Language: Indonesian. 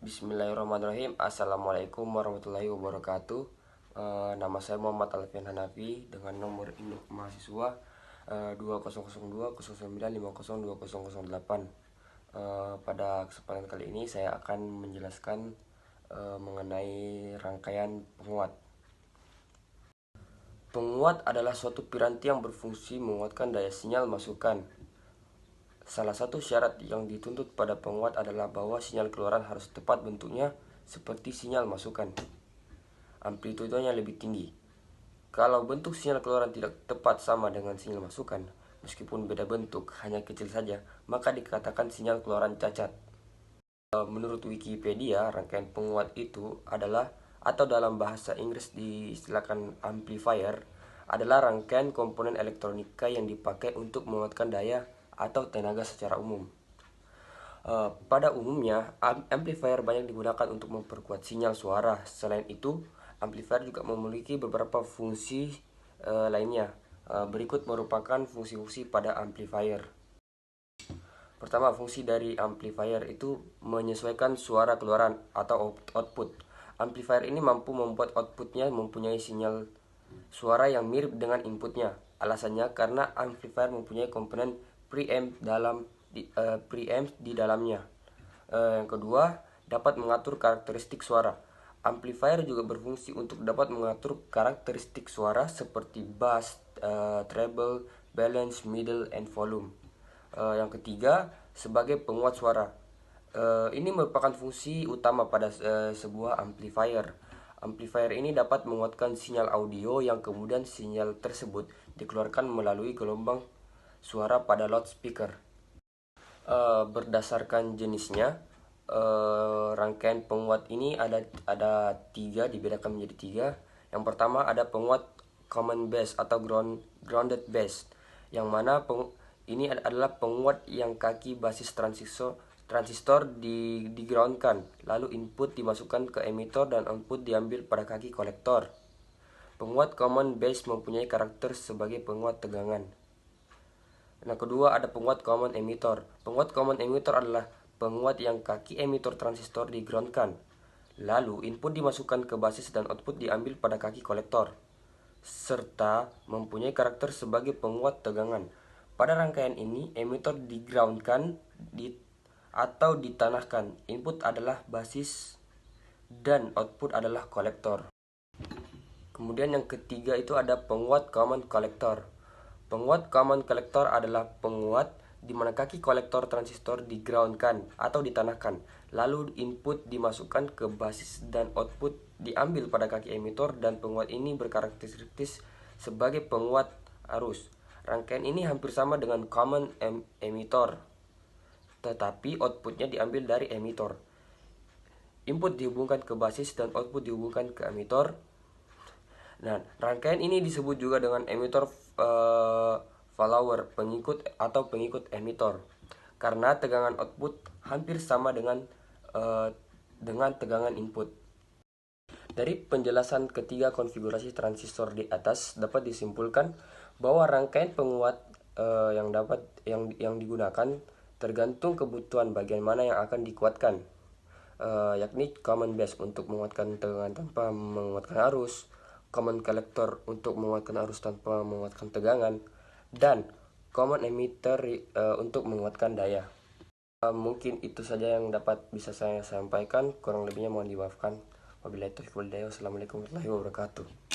Bismillahirrahmanirrahim. Assalamualaikum warahmatullahi wabarakatuh. Nama saya Muhammad Alfian Hanafi dengan nomor induk mahasiswa 200209502008. Pada kesempatan kali ini saya akan menjelaskan mengenai rangkaian penguat. Penguat adalah suatu piranti yang berfungsi menguatkan daya sinyal masukan. Salah satu syarat yang dituntut pada penguat adalah bahwa sinyal keluaran harus tepat bentuknya seperti sinyal masukan. Amplitudenya lebih tinggi. Kalau bentuk sinyal keluaran tidak tepat sama dengan sinyal masukan, meskipun beda bentuk, hanya kecil saja, maka dikatakan sinyal keluaran cacat. Menurut Wikipedia, rangkaian penguat itu adalah, atau dalam bahasa Inggris diistilahkan amplifier, adalah rangkaian komponen elektronika yang dipakai untuk menguatkan daya atau tenaga secara umum. Pada umumnya, amplifier banyak digunakan untuk memperkuat sinyal suara. Selain itu, amplifier juga memiliki beberapa fungsi lainnya. Berikut merupakan fungsi-fungsi pada amplifier. Pertama, fungsi dari amplifier itu menyesuaikan suara keluaran atau output. Amplifier ini mampu membuat outputnya mempunyai sinyal suara yang mirip dengan inputnya. Alasannya karena amplifier mempunyai komponen preamp di dalamnya. Yang kedua, dapat mengatur karakteristik suara. Amplifier juga berfungsi untuk dapat mengatur karakteristik suara seperti bass, treble, balance, middle, and volume. Yang ketiga, sebagai penguat suara. Ini merupakan fungsi utama pada sebuah amplifier. Amplifier ini dapat menguatkan sinyal audio yang kemudian sinyal tersebut dikeluarkan melalui gelombang suara pada loudspeaker. Berdasarkan jenisnya, rangkaian penguat ini ada tiga, dibedakan menjadi tiga. Yang pertama ada penguat common bass atau grounded bass, yang mana ini adalah penguat yang kaki basis transistor digroundkan, lalu input dimasukkan ke emitor dan output diambil pada kaki kolektor. Penguat common bass mempunyai karakter sebagai penguat tegangan. Yang kedua ada penguat common emitter. Penguat common emitter adalah penguat yang kaki emitor transistor digroundkan, lalu input dimasukkan ke basis dan output diambil pada kaki kolektor, serta mempunyai karakter sebagai penguat tegangan. Pada rangkaian ini, emitor digroundkan atau ditanahkan. Input adalah basis dan output adalah kolektor. Kemudian yang ketiga itu ada penguat common collector. Penguat common collector adalah penguat di mana kaki kolektor transistor digroundkan atau ditanahkan, lalu input dimasukkan ke basis dan output diambil pada kaki emitor, dan penguat ini berkarakteristik sebagai penguat arus. Rangkaian ini hampir sama dengan common emitter, tetapi outputnya diambil dari emitor. Input dihubungkan ke basis dan output dihubungkan ke emitor. Nah, rangkaian ini disebut juga dengan emitter follower, pengikut emitor, karena tegangan output hampir sama dengan tegangan input. Dari penjelasan ketiga konfigurasi transistor di atas dapat disimpulkan bahwa rangkaian penguat yang digunakan tergantung kebutuhan bagian mana yang akan dikuatkan, yakni common bass untuk menguatkan tegangan tanpa menguatkan arus, common collector untuk menguatkan arus tanpa menguatkan tegangan, dan common emitter untuk menguatkan daya. Mungkin itu saja yang dapat bisa saya sampaikan, kurang lebihnya mohon dimaafkan. Wabillahi taufiq wal hidayah. Wassalamualaikum warahmatullahi wabarakatuh.